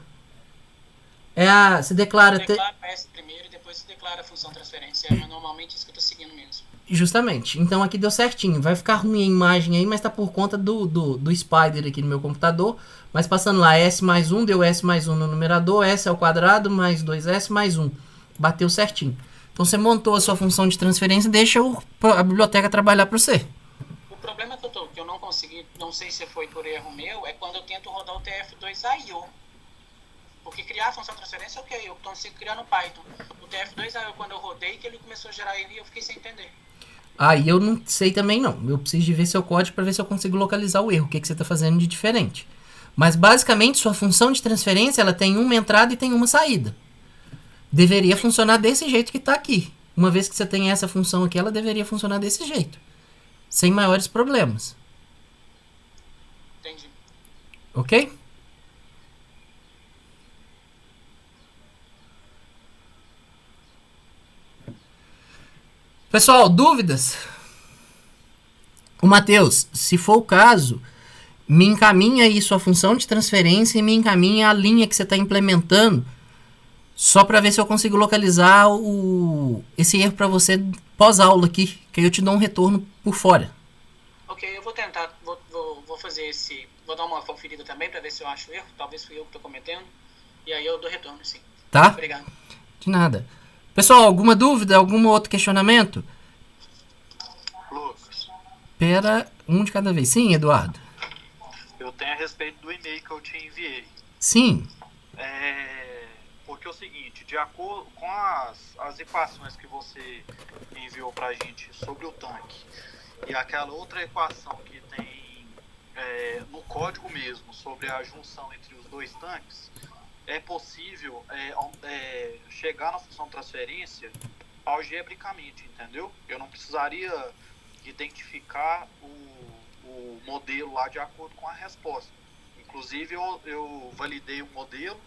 Você declara... Você declara o S primeiro e depois você declara a função transferência. É normalmente isso que eu tô seguindo mesmo. Justamente. Então aqui deu certinho. Vai ficar ruim a imagem aí, mas tá por conta do Spider aqui no meu computador. Mas passando lá, S mais 1, deu S mais 1 no numerador, S ao quadrado, mais 2S mais 1. Bateu certinho. Então você montou a sua função de transferência e deixa a biblioteca trabalhar para você. O problema que eu não consegui, não sei se foi por erro meu, é quando eu tento rodar o TF2IO. Porque criar a função transferência é o que eu consigo criar no Python. O TF2IO, quando eu rodei, que ele começou a gerar ele e eu fiquei sem entender. E eu não sei também não. Eu preciso de ver seu código para ver se eu consigo localizar o erro. O que você está fazendo de diferente. Mas basicamente sua função de transferência ela tem uma entrada e tem uma saída. Deveria funcionar desse jeito que está aqui. Uma vez que você tem essa função aqui, ela deveria funcionar desse jeito. Sem maiores problemas. Entendi. Ok? Pessoal, dúvidas? O Matheus, se for o caso, me encaminha aí sua função de transferência e me encaminha a linha que você está implementando, só para ver se eu consigo localizar esse erro para você pós-aula aqui, que aí eu te dou um retorno por fora. Ok, eu vou tentar, vou fazer vou dar uma conferida também para ver se eu acho o erro, talvez fui eu que estou cometendo, e aí eu dou retorno sim. Tá? Obrigado. De nada. Pessoal, alguma dúvida, algum outro questionamento? Lucas, Pera, um de cada vez. Sim, Eduardo? eu tenho a respeito do e-mail que eu te enviei. Sim. porque é o seguinte, de acordo com as equações que você enviou para a gente sobre o tanque e aquela outra equação que tem no código mesmo, sobre a junção entre os dois tanques, é possível chegar na função transferência algebricamente, entendeu? Eu não precisaria identificar o modelo lá de acordo com a resposta. Inclusive, eu validei o modelo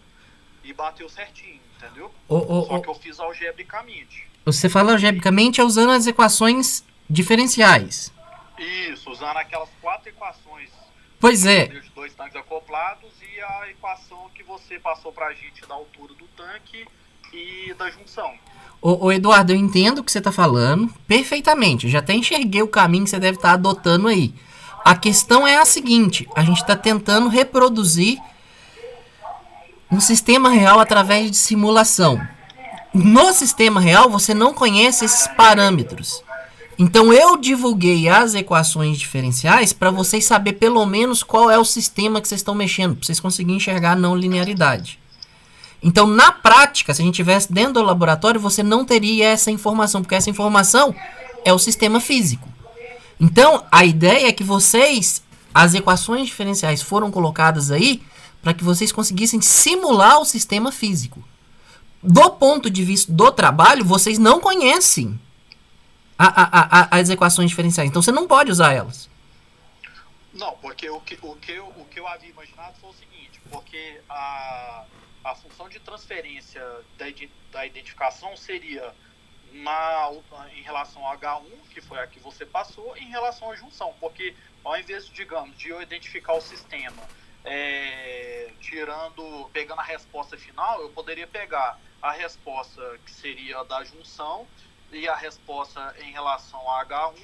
e bateu certinho, entendeu? Só que eu fiz algebricamente. Você fala algebricamente usando as equações diferenciais. Isso, usando aquelas 4 equações. Pois é. De 2 tanques acoplados e a equação que você passou pra gente da altura do tanque e da junção. Ô Eduardo, eu entendo o que você está falando perfeitamente. Eu já até enxerguei o caminho que você deve estar adotando aí. A questão é a seguinte: a gente está tentando reproduzir um sistema real através de simulação. No sistema real, você não conhece esses parâmetros. Então, eu divulguei as equações diferenciais para vocês saberem pelo menos qual é o sistema que vocês estão mexendo, para vocês conseguirem enxergar a não linearidade. Então, na prática, se a gente estivesse dentro do laboratório, você não teria essa informação, porque essa informação é o sistema físico. Então, a ideia é que as equações diferenciais foram colocadas aí para que vocês conseguissem simular o sistema físico. Do ponto de vista do trabalho, vocês não conhecem as equações diferenciais, então você não pode usar elas. Não, porque o que eu havia imaginado foi o seguinte, porque a função de transferência da identificação seria em relação ao H1, que foi a que você passou, em relação à junção, porque ao invés, digamos, de eu identificar o sistema pegando a resposta final, eu poderia pegar a resposta que seria da junção e a resposta em relação a H1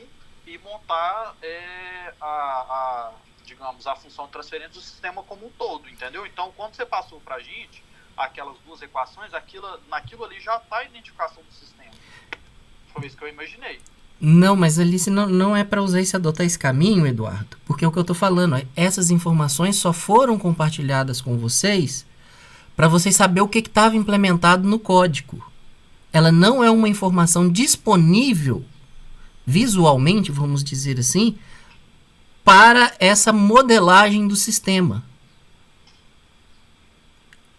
e montar digamos, a função de transferência do sistema como um todo, entendeu? Então, quando você passou para a gente aquelas 2 equações, naquilo ali já está a identificação do sistema. Foi isso que eu imaginei. Não, mas ali não é para usar e adotar esse caminho, Eduardo, porque o que eu estou falando essas informações só foram compartilhadas com vocês para vocês saberem o que estava implementado no código. Ela não é uma informação disponível visualmente, vamos dizer assim, para essa modelagem do sistema.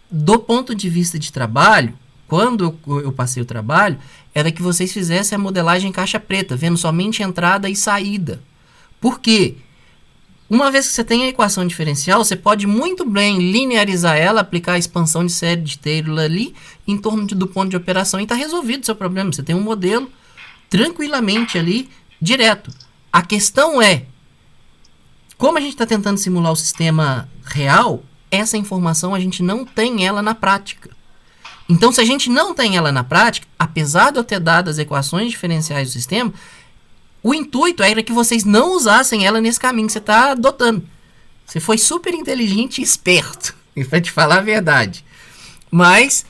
Do ponto de vista de trabalho, quando eu passei o trabalho, era que vocês fizessem a modelagem em caixa preta, vendo somente entrada e saída. Por quê? Uma vez que você tem a equação diferencial, você pode muito bem linearizar ela, aplicar a expansão de série de Taylor ali, em torno do ponto de operação, e está resolvido o seu problema. Você tem um modelo tranquilamente ali, direto. A questão é, como a gente está tentando simular o sistema real, essa informação a gente não tem ela na prática. Então, se a gente não tem ela na prática, apesar de eu ter dado as equações diferenciais do sistema, o intuito era que vocês não usassem ela nesse caminho que você está adotando. Você foi super inteligente e esperto, para te falar a verdade. Mas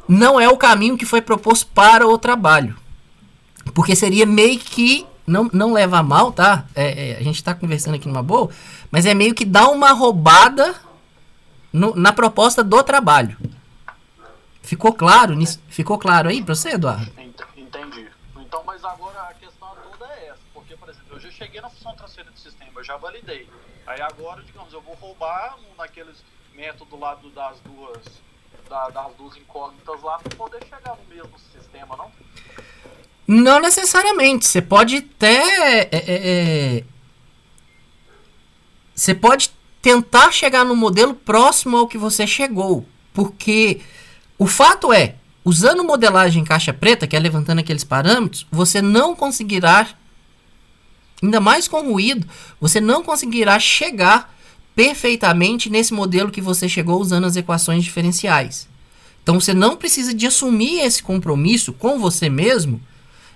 não é o caminho que foi proposto para o trabalho. Porque seria meio que, não leva a mal, tá? A gente está conversando aqui numa boa, mas é meio que dar uma roubada na proposta do trabalho. Ficou claro aí para você, Eduardo? Entendi. Então, mas agora a questão toda é essa. Porque, por exemplo, eu já cheguei na função transferência do sistema, eu já validei. Aí agora, digamos, eu vou roubar naqueles métodos lá das duas incógnitas lá para poder chegar no mesmo sistema, não? Não necessariamente. Você pode até... Você pode tentar chegar no modelo próximo ao que você chegou. Porque o fato é, usando modelagem em caixa preta, que é levantando aqueles parâmetros, você não conseguirá, ainda mais com ruído, você não conseguirá chegar perfeitamente nesse modelo que você chegou usando as equações diferenciais. Então você não precisa de assumir esse compromisso com você mesmo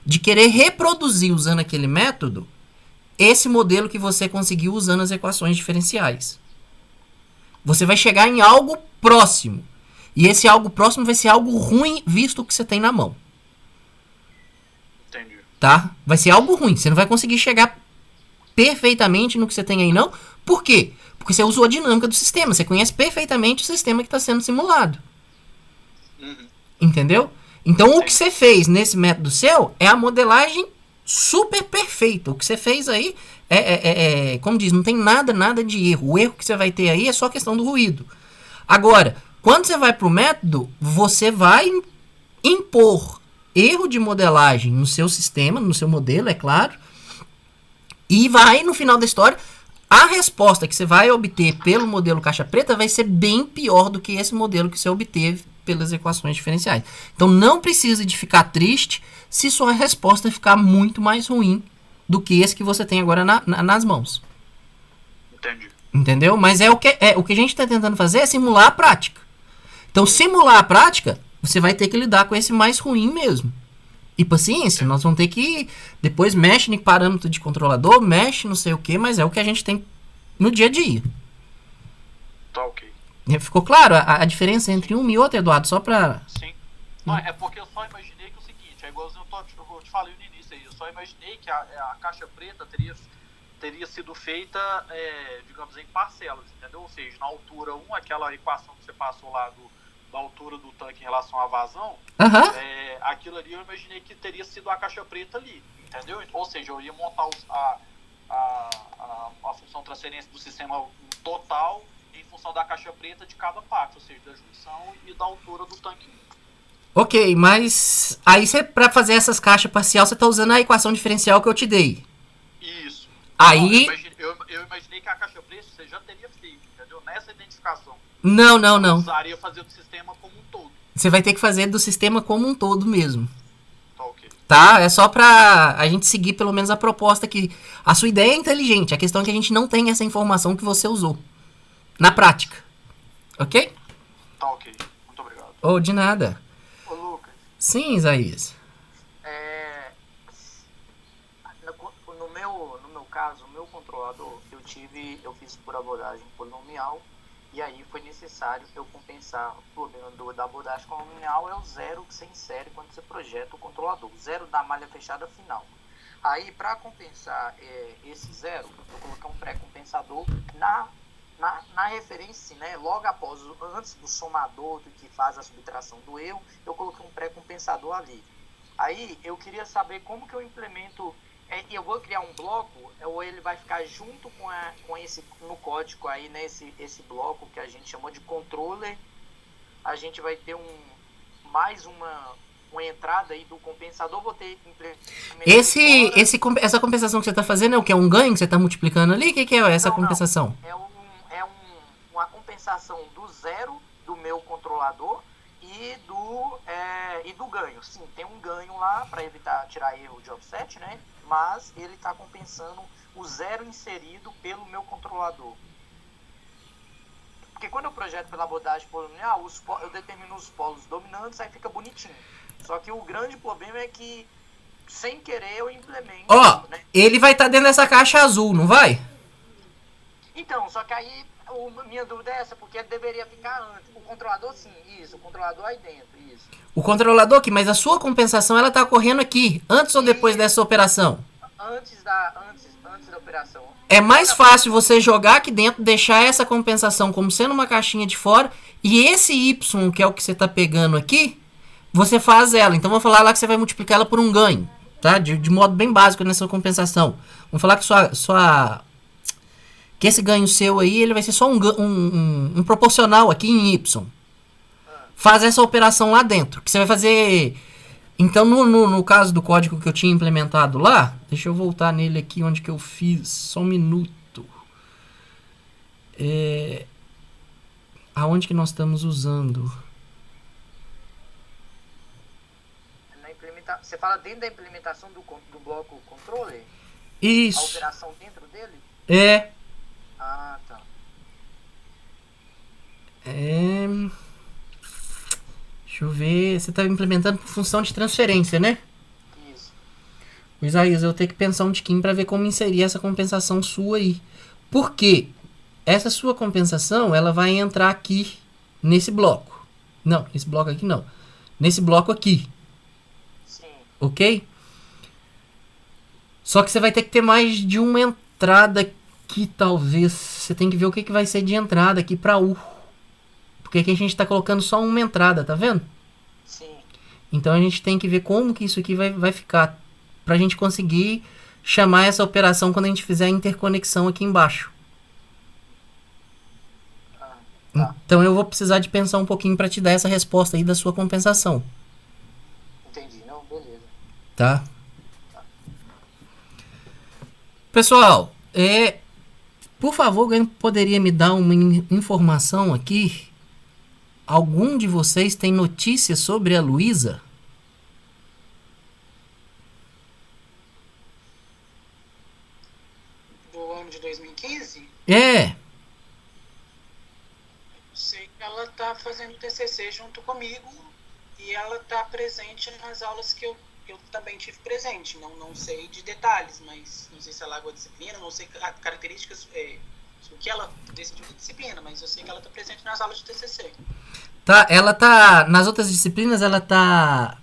de querer reproduzir usando aquele método esse modelo que você conseguiu usando as equações diferenciais. Você vai chegar em algo próximo. E esse algo próximo vai ser algo ruim visto o que você tem na mão. Entendi. Tá? Vai ser algo ruim. Você não vai conseguir chegar perfeitamente no que você tem aí, não. Por quê? Porque você usou a dinâmica do sistema. Você conhece perfeitamente o sistema que está sendo simulado. Uhum. Entendeu? Então o que você fez nesse método seu é a modelagem super perfeita. O que você fez aí como diz, não tem nada de erro. O erro que você vai ter aí é só a questão do ruído. Agora, quando você vai para o método, você vai impor erro de modelagem no seu sistema, no seu modelo, é claro. E vai, no final da história, a resposta que você vai obter pelo modelo caixa preta vai ser bem pior do que esse modelo que você obteve pelas equações diferenciais. Então não precisa de ficar triste se sua resposta ficar muito mais ruim do que esse que você tem agora nas mãos. Entendi. Entendeu? Mas o que a gente está tentando fazer é simular a prática. Então, simular a prática, você vai ter que lidar com esse mais ruim mesmo. E paciência, nós vamos ter que... Depois mexe em parâmetro de controlador, mexe não sei o que, mas é o que a gente tem no dia a dia. Tá ok. Ficou claro a diferença entre um e outro, Eduardo? Só pra... Sim. Não, é porque eu só imaginei que o seguinte, é igualzinho eu te falei no início aí, eu só imaginei que a caixa preta teria sido feita, digamos, em parcelas, entendeu? Ou seja, na altura 1, aquela equação que você passou lá da altura do tanque em relação à vazão, aquilo ali eu imaginei que teria sido a caixa preta ali, entendeu? Ou seja, eu ia montar a função transferência do sistema total em função da caixa preta de cada parte, ou seja, da junção e da altura do tanque. Ok, mas aí para fazer essas caixas parcial, você está usando a equação diferencial que eu te dei. Isso. Aí... Eu imaginei que a caixa preta você já teria feito, entendeu? Nessa identificação. Não. Eu precisaria fazer do sistema como um todo. Você vai ter que fazer do sistema como um todo mesmo. Tá ok. Tá? É só pra a gente seguir pelo menos a proposta que... A sua ideia é inteligente, a questão é que a gente não tem essa informação que você usou. Na prática. Ok? Tá ok. Muito obrigado. Oh, de nada. Ô, Lucas. Sim, Isaías. No meu caso, o meu controlador, eu fiz por abordagem polinomial, e aí foi necessário eu compensar o problema da abordagem polinomial é o zero que você insere quando você projeta o controlador, o zero da malha fechada final. Aí, para compensar esse zero, eu coloquei um pré-compensador na referência, né, logo antes do somador que faz a subtração do erro, eu coloquei um pré-compensador ali. Aí eu queria saber como que eu implemento, eu vou criar um bloco, ou ele vai ficar junto com esse, no código aí, né, esse bloco que a gente chamou de controller, a gente vai ter mais uma entrada aí do compensador, vou ter essa compensação que você está fazendo é o que? É um ganho que você está multiplicando ali? O que é essa compensação? Uma compensação do zero do meu controlador e do ganho. Sim, tem um ganho lá para evitar tirar erro de offset, né? Mas ele está compensando o zero inserido pelo meu controlador. Porque quando eu projeto pela abordagem polinomial, eu determino os polos dominantes, aí fica bonitinho. Só que o grande problema é que, sem querer, eu implemento... né? Ele vai estar dentro dessa caixa azul, não vai? Então, só que aí, minha dúvida é essa, porque ele deveria ficar antes. O controlador, sim, isso. O controlador aí dentro, isso. O controlador aqui, mas a sua compensação, ela está ocorrendo aqui, antes ou depois dessa operação? Antes da operação. É mais fácil você jogar aqui dentro, deixar essa compensação como sendo uma caixinha de fora, e esse Y, que é o que você está pegando aqui, você faz ela. Então, vamos falar lá que você vai multiplicar ela por um ganho, tá? De modo bem básico nessa compensação. Vamos falar que que esse ganho seu aí, ele vai ser só um proporcional aqui em Y. Faz essa operação lá dentro, que você vai fazer... Então, no caso do código que eu tinha implementado lá, deixa eu voltar nele aqui onde que eu fiz, só um minuto. Aonde que nós estamos usando? Você fala dentro da implementação do bloco controller? Isso. A operação dentro dele? É. Ah, tá. Deixa eu ver. Você está implementando função de transferência, né? Isso. Isaías, eu tenho que pensar um tiquinho para ver como inserir essa compensação sua aí. Por quê? Essa sua compensação, ela vai entrar aqui nesse bloco. Não, nesse bloco aqui não. Nesse bloco aqui. Sim. Ok? Só que você vai ter que ter mais de uma entrada aqui, talvez. Você tem que ver o que vai ser de entrada aqui para U. Porque aqui a gente está colocando só uma entrada, tá vendo? Então a gente tem que ver como que isso aqui vai ficar, pra gente conseguir chamar essa operação quando a gente fizer a interconexão aqui embaixo. Tá. Então eu vou precisar de pensar um pouquinho para te dar essa resposta aí da sua compensação, Entendi. Não, beleza. tá? Pessoal, por favor, alguém poderia me dar uma informação aqui? Algum de vocês tem notícias sobre a Luísa? Do ano de 2015, É. sei que ela tá fazendo TCC junto comigo e ela tá presente nas aulas que eu também tive presente. Não sei de detalhes, mas não sei se ela largou a disciplina, não sei características, o que ela decidiu de disciplina, mas eu sei que ela tá presente nas aulas de TCC. Tá, ela tá. Nas outras disciplinas ela tá.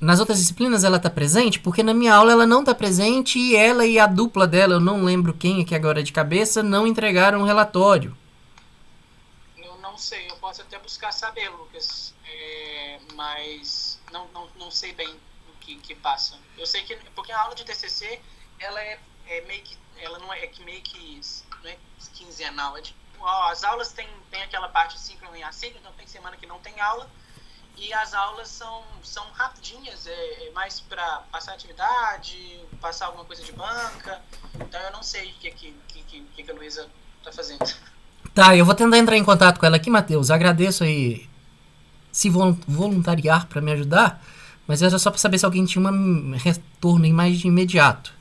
Nas outras disciplinas ela tá presente, porque na minha aula ela não tá presente e ela e a dupla dela, eu não lembro quem aqui agora de cabeça, não entregaram o relatório. Eu não sei, eu posso até buscar saber, Lucas, mas não sei bem o que passa. Eu sei que, porque a aula de TCC, ela é meio que, ela não é meio que, não é quinzenal, as aulas tem aquela parte síncrona e assíncrona, então tem semana que não tem aula, e as aulas são rapidinhas, é mais para passar atividade, passar alguma coisa de banca, então eu não sei o que a Luísa tá fazendo. Tá, eu vou tentar entrar em contato com ela aqui, Matheus. Agradeço aí se voluntariar para me ajudar, mas era só para saber se alguém tinha um retorno aí mais de imediato.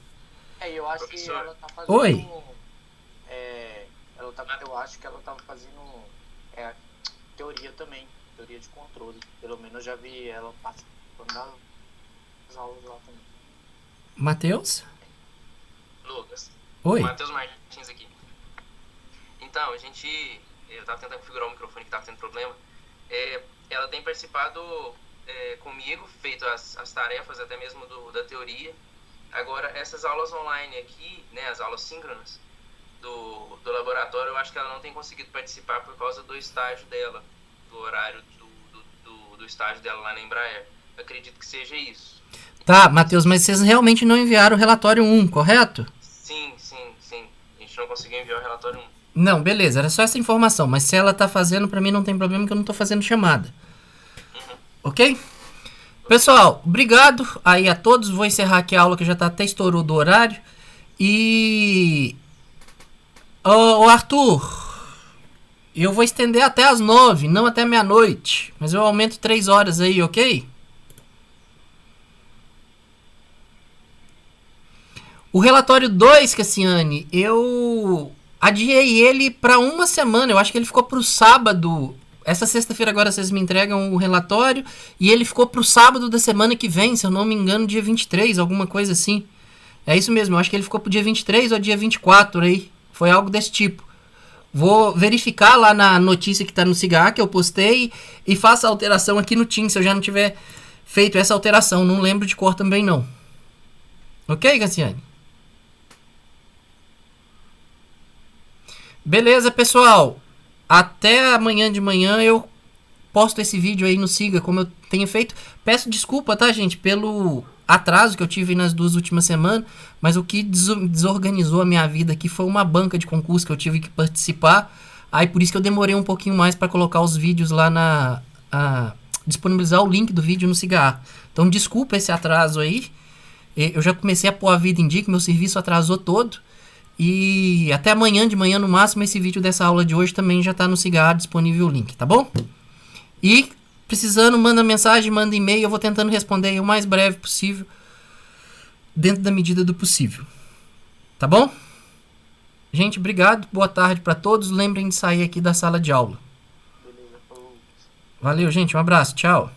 Eu acho Professor. que ela tá fazendo. Oi. Eu acho que ela tá fazendo teoria também, teoria de controle. Pelo menos eu já vi ela participando das aulas lá também. Matheus? Lucas, Oi. Matheus Martins aqui. Então, eu tava tentando configurar o microfone que tava tendo problema. Ela tem participado comigo, feito as tarefas até mesmo da teoria. Agora, essas aulas online aqui, né, as aulas síncronas do laboratório, eu acho que ela não tem conseguido participar por causa do estágio dela, do horário do estágio dela lá na Embraer. Acredito que seja isso. Tá, Matheus, mas vocês realmente não enviaram o relatório 1, correto? Sim. A gente não conseguiu enviar o relatório 1. Não, beleza, era só essa informação, mas se ela tá fazendo, pra mim não tem problema que eu não tô fazendo chamada. Ok? Pessoal, obrigado aí a todos, vou encerrar aqui a aula que já tá até estourou do horário. E... Ô Arthur, eu vou estender até as 9, não até meia-noite, mas eu aumento 3 horas aí, ok? O relatório 2, Cassiane, eu adiei ele para uma semana. Eu acho que ele ficou pro sábado. Essa sexta-feira agora vocês me entregam o relatório. E ele ficou pro sábado da semana que vem, se eu não me engano, dia 23, alguma coisa assim. É isso mesmo, eu acho que ele ficou pro dia 23 ou dia 24 aí. Foi algo desse tipo. Vou verificar lá na notícia que tá no Cigar, que eu postei, e faço a alteração aqui no Teams, se eu já não tiver feito essa alteração. Não lembro de cor também não. Ok, Cassiane? Beleza, pessoal. Até amanhã de manhã eu posto esse vídeo aí no Siga, como eu tenho feito. Peço desculpa, tá, gente, pelo atraso que eu tive nas 2 últimas semanas, mas o que desorganizou a minha vida aqui foi uma banca de concurso que eu tive que participar. Aí por isso que eu demorei um pouquinho mais para colocar os vídeos lá disponibilizar o link do vídeo no Cigar. Então desculpa esse atraso aí. Eu já comecei a pôr a vida em dia, que meu serviço atrasou todo. E até amanhã de manhã, no máximo, esse vídeo dessa aula de hoje também já está no Cigar, disponível o link, tá bom? E precisando, manda mensagem, manda e-mail, eu vou tentando responder aí o mais breve possível, dentro da medida do possível. Tá bom? Gente, obrigado, boa tarde para todos. Lembrem de sair aqui da sala de aula. Beleza, falou. Valeu, gente, um abraço, tchau.